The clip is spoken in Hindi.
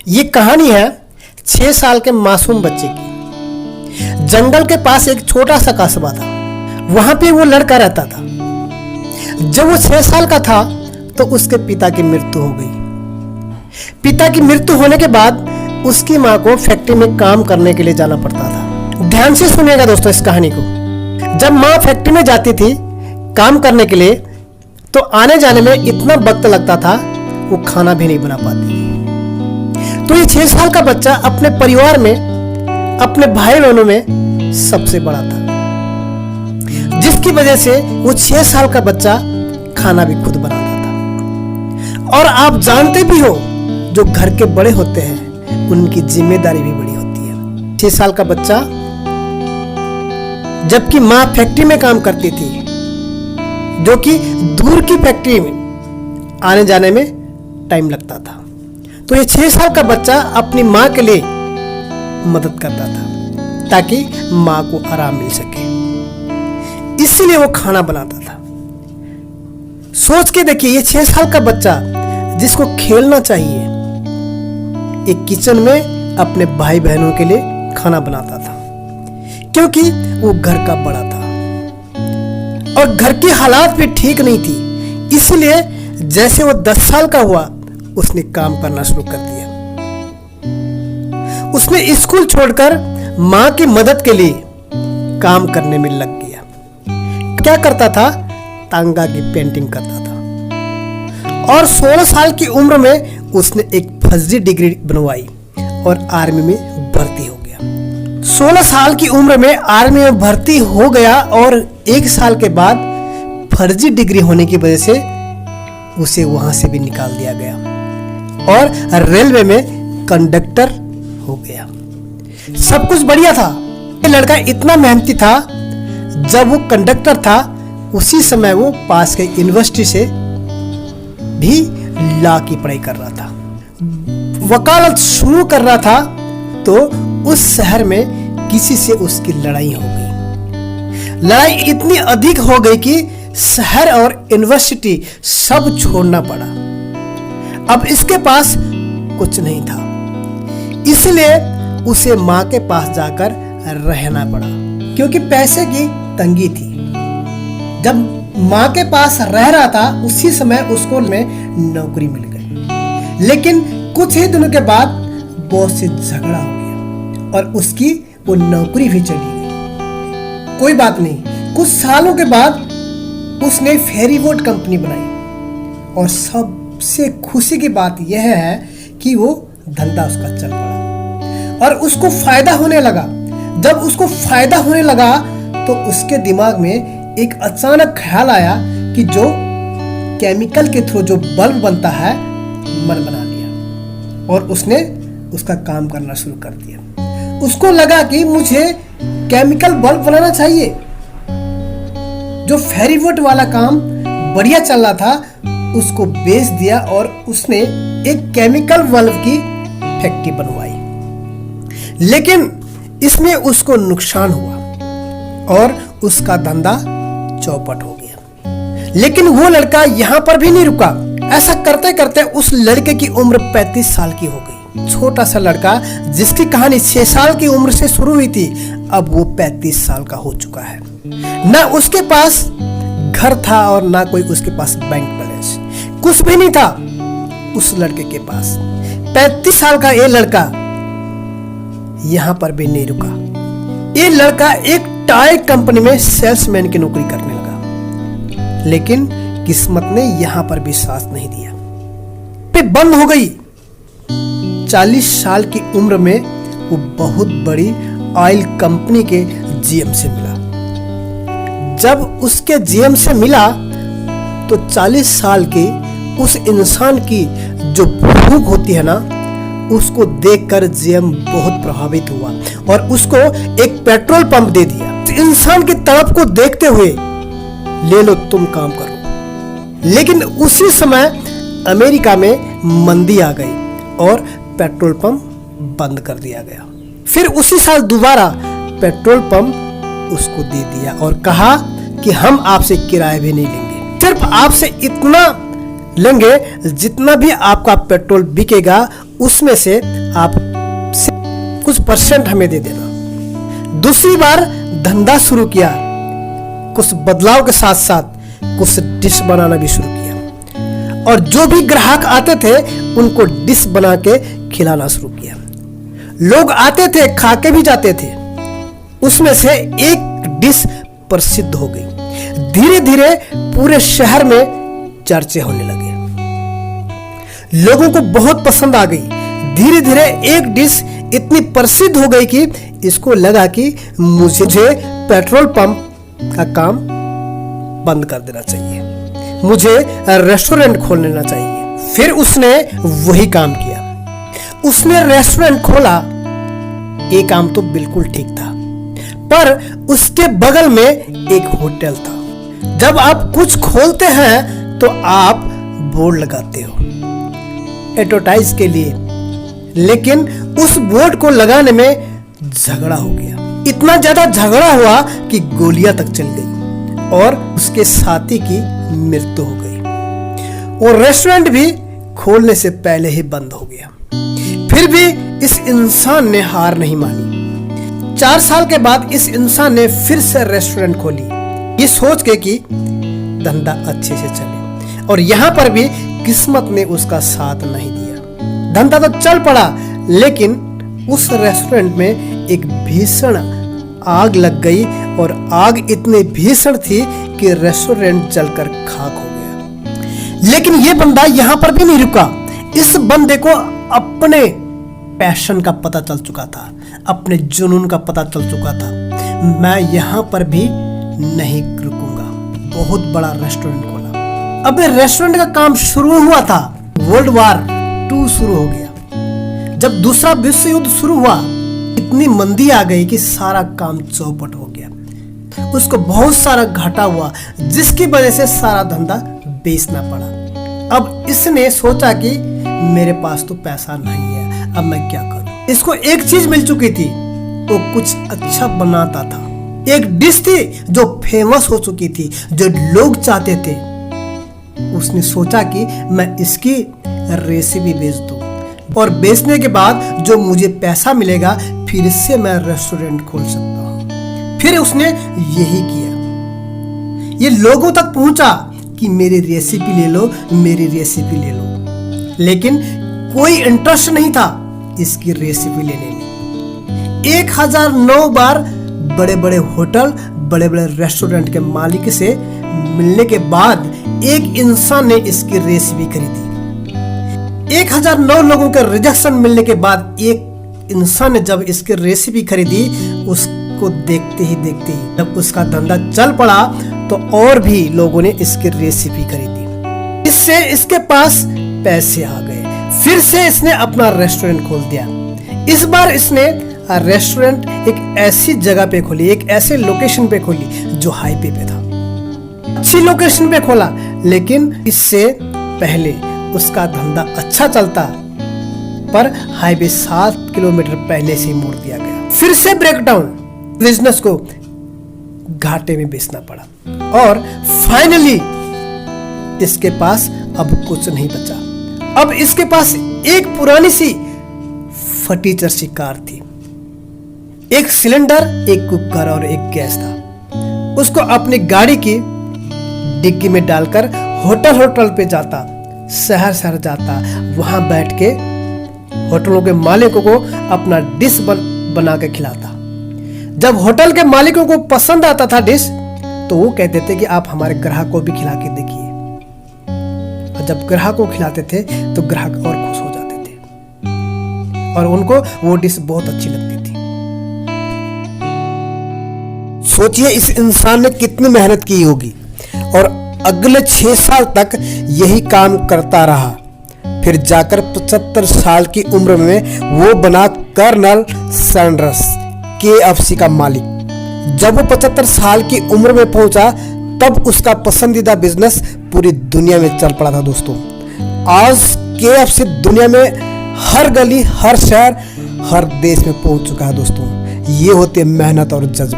ये कहानी है 6 साल के मासूम बच्चे की। जंगल के पास एक छोटा सा कस्बा था। वहां पे वो लड़का रहता था। जब वो 6 साल का था तो उसके पिता की मृत्यु हो गई। पिता की मृत्यु होने के बाद उसकी माँ को फैक्ट्री में काम करने के लिए जाना पड़ता था। ध्यान से सुनिएगा दोस्तों इस कहानी को। जब माँ फैक्ट्री में जाती थी काम करने के लिए तो आने जाने में इतना वक्त लगता था वो खाना भी नहीं बना पाती थी। तो ये 6 साल का बच्चा अपने परिवार में, अपने भाई बहनों में सबसे बड़ा था, जिसकी वजह से वो 6 साल का बच्चा खाना भी खुद बनाता था। और आप जानते भी हो जो घर के बड़े होते हैं उनकी जिम्मेदारी भी बड़ी होती है। 6 साल का बच्चा, जबकि माँ फैक्ट्री में काम करती थी जो कि दूर की फैक्ट्री में आने जाने में टाइम लगता था, तो ये 6 साल का बच्चा अपनी माँ के लिए मदद करता था ताकि माँ को आराम मिल सके। इसलिए वो खाना बनाता था। सोच के देखिए, ये 6 साल का बच्चा जिसको खेलना चाहिए, एक किचन में अपने भाई बहनों के लिए खाना बनाता था, क्योंकि वो घर का बड़ा था और घर की हालात भी ठीक नहीं थी। इसलिए जैसे वो 10 साल का हुआ उसने काम करना शुरू कर दिया। उसने स्कूल छोड़कर मां की मदद के लिए काम करने में लग गया। क्या करता था? तांगा की पेंटिंग करता था। और 16 साल की उम्र में उसने एक फर्जी डिग्री बनवाई और आर्मी में भर्ती हो गया। 16 साल की उम्र में आर्मी में भर्ती हो गया और 1 साल के बाद फर्जी डिग्री होने की वजह से उसे वहां से भी निकाल दिया गया और रेलवे में कंडक्टर हो गया। सब कुछ बढ़िया था। ये लड़का इतना मेहनती था। जब वो कंडक्टर था उसी समय वो पास के यूनिवर्सिटी से भी लॉ की पढ़ाई कर रहा था, वकालत शुरू कर रहा था। तो उस शहर में किसी से उसकी लड़ाई हो गई। लड़ाई इतनी अधिक हो गई कि शहर और यूनिवर्सिटी सब छोड़ना पड़ा। अब इसके पास कुछ नहीं था, इसलिए उसे माँ के पास जाकर रहना पड़ा, क्योंकि पैसे की तंगी थी। जब माँ के पास रह रहा था उसी समय उसको में नौकरी मिल गई। लेकिन कुछ ही दिनों के बाद बॉस से झगड़ा हो गया और उसकी वो नौकरी भी चली गई। कोई बात नहीं, कुछ सालों के बाद उसने फेरी बोट कंपनी बनाई और सबसे खुशी की बात यह है कि वो धंधा उसका चल पड़ा और उसको फायदा होने लगा। जब उसको फायदा होने लगा तो उसके दिमाग में एक अचानक ख्याल आया कि जो केमिकल के थ्रू जो बल्ब बनता है, मन बना लिया और उसने उसका काम करना शुरू कर दिया। उसको लगा कि मुझे केमिकल बल्ब बनाना चाहिए। जो फेरी बोट वाला काम बढ़िया चल रहा था उसको बेच दिया और उसने एक केमिकल बल्ब की फैक्ट्री बनवाई। लेकिन इसमें उसको नुकसान हुआ और उसका धंधा चौपट हो गया। लेकिन वो लड़का यहां पर भी नहीं रुका। ऐसा करते करते उस लड़के की उम्र 35 साल की हो गई। छोटा सा लड़का जिसकी कहानी 6 साल की उम्र से शुरू हुई थी, अब वो 35 साल का हो चुका है। ना उसके पास घर था और ना कोई उसके पास बैंक बैलेंस, कुछ भी नहीं था उस लड़के के पास। 35 साल का ये लड़का यहां पर भी नहीं रुका। ये लड़का एक टायर कंपनी में सेल्समैन की नौकरी करने लगा। लेकिन किस्मत ने यहां पर भी साथ नहीं दिया, पे बंद हो गई। 40 साल की उम्र में वो बहुत बड़ी ऑयल कंपनी के जीएम से मिला। जब उसके जीएम से मिला तो 40 साल के उस इंसान की जो भूख होती है ना, उसको देखकर जीएम बहुत प्रभावित हुआ और उसको एक पेट्रोल पंप दे दिया। इंसान की तड़प को देखते हुए, ले लो तुम काम करो। लेकिन उसी समय अमेरिका में मंदी आ गई और पेट्रोल पंप बंद कर दिया गया। फिर उसी साल दोबारा पेट्रोल पंप उसको दे दिया और कहा कि हम आपसे किराया भी नहीं लेंगे, सिर्फ आपसे इतना लेंगे जितना भी आपका पेट्रोल बिकेगा उसमें से आप कुछ % हमें दे देना। दूसरी बार धंधा शुरू किया, कुछ बदलाव के साथ साथ कुछ डिश बनाना भी शुरू किया और जो भी ग्राहक आते थे उनको डिश बना के खिलाना शुरू किया। लोग आते थे, खा के भी जाते थे। उसमें से एक डिश प्रसिद्ध हो गई। धीरे धीरे पूरे शहर में चर्चे होने लगे, लोगों को बहुत पसंद आ गई। धीरे धीरे एक डिश इतनी प्रसिद्ध हो गई कि इसको लगा कि मुझे पेट्रोल पंप का काम बंद कर देना चाहिए, मुझे रेस्टोरेंट खोल लेना चाहिए। फिर उसने वही काम किया, उसने रेस्टोरेंट खोला। ये काम तो बिल्कुल ठीक था, पर उसके बगल में एक होटल था। जब आप कुछ खोलते हैं तो आप बोर्ड लगाते हो एडवर्टाइज के लिए, लेकिन उस बोर्ड को लगाने में झगड़ा हो गया। इतना ज्यादा झगड़ा हुआ कि गोलियां तक चल गई और उसके साथी की मृत्यु हो गई और रेस्टोरेंट भी खोलने से पहले ही बंद हो गया। फिर भी इस इंसान ने हार नहीं मानी। 4 साल के बाद इस इंसान ने फिर से रेस्टोरेंट खोली, ये सोच के कि धंधा अच्छे से चले, और यहां पर भी किस्मत ने उसका साथ नहीं दिया। धंधा तो चल पड़ा, लेकिन उस रेस्टोरेंट में एक भीषण आग लग गई और आग इतनी भीषण थी कि रेस्टोरेंट जलकर खाक हो गया। लेकिन यह बंदा यहां पर भी नहीं रुका। इस बंदे को अपने पैशन का पता चल चुका था, अपने जुनून का पता चल चुका था। मैं यहां पर भी नहीं रुकूंगा। बहुत बड़ा रेस्टोरेंट खोला। अब रेस्टोरेंट का काम शुरू हुआ था, वर्ल्ड वॉर 2 शुरू हो गया। जब दूसरा विश्व युद्ध शुरू हुआ, इतनी मंदी आ गई कि सारा काम चौपट हो गया। उसको बहुत सारा घाटा हुआ, जिसकी वजह से सारा धंधा बेचना पड़ा। अब इसने सोचा कि मेरे पास तो पैसा नहीं है, अब मैं क्या करूं। इसको एक चीज मिल चुकी थी, वो कुछ अच्छा बनाता था। एक डिश थी जो फेमस हो चुकी थी, जो लोग चाहते थे। उसने सोचा कि मैं इसकी रेसिपी बेच दूं और बेचने के बाद जो मुझे पैसा मिलेगा, फिर इससे मैं रेस्टोरेंट खोल सकता हूं। फिर उसने यही किया। ये लोगों तक पहुंचा कि मेरी रेसिपी ले लो, मेरी रेसिपी ले लो, लेकिन कोई इंटरेस्ट नहीं था इसकी रेसिपी लेने में। 1009 बार बड़े बड़े होटल, बड़े बड़े रेस्टोरेंट के मालिक से मिलने के बाद एक इंसान ने इसकी रेसिपी खरीदी। 1009 लोगों के रिजेक्शन मिलने के बाद एक इंसान ने जब इसकी रेसिपी खरीदी, उसको देखते ही जब उसका धंधा चल पड़ा तो और भी लोगों ने इसकी रेसिपी खरीदी। इससे इसके पास पैसे आ गए। फिर से इसने अपना रेस्टोरेंट खोल दिया। इस बार इसने रेस्टोरेंट एक ऐसी जगह पे खोली, एक ऐसे लोकेशन पे खोली जो हाईवे पे था। अच्छी लोकेशन पे खोला, लेकिन इससे पहले उसका धंधा अच्छा चलता, पर हाईवे 7 किलोमीटर पहले से मोड़ दिया गया। फिर से ब्रेकडाउन, बिजनेस को घाटे में बेचना पड़ा और फाइनली इसके पास अब कुछ नहीं बचा। अब इसके पास एक पुरानी सी फटीचर सी कार थी, एक सिलेंडर, एक कुकर और एक गैस था। उसको अपनी गाड़ी की डिग्गी में डालकर होटल पे जाता, शहर जाता, वहां बैठ के होटलों के मालिकों को अपना डिश बना के खिलाता। जब होटल के मालिकों को पसंद आता था डिश, तो वो कहते थे कि आप हमारे ग्राहक को भी खिला के देखिए। और जब ग्राहक को खिलाते थे तो ग्राहक और खुश हो जाते थे और उनको वो डिश बहुत अच्छी लगती थी। सोचिए इस इंसान ने कितनी मेहनत की होगी और अगले 6 साल तक यही काम करता रहा। फिर जाकर 75 साल की उम्र में वो बना कर्नल सैंडर्स, KFC का मालिक। जब वो 75 साल की उम्र में पहुंचा, तब उसका पसंदीदा बिजनेस पूरी दुनिया में चल पड़ा था दोस्तों। आज KFC दुनिया में हर गली, हर शहर, हर देश में पहुंच चुका है दोस्तों। ये होती है मेहनत और जज्बा।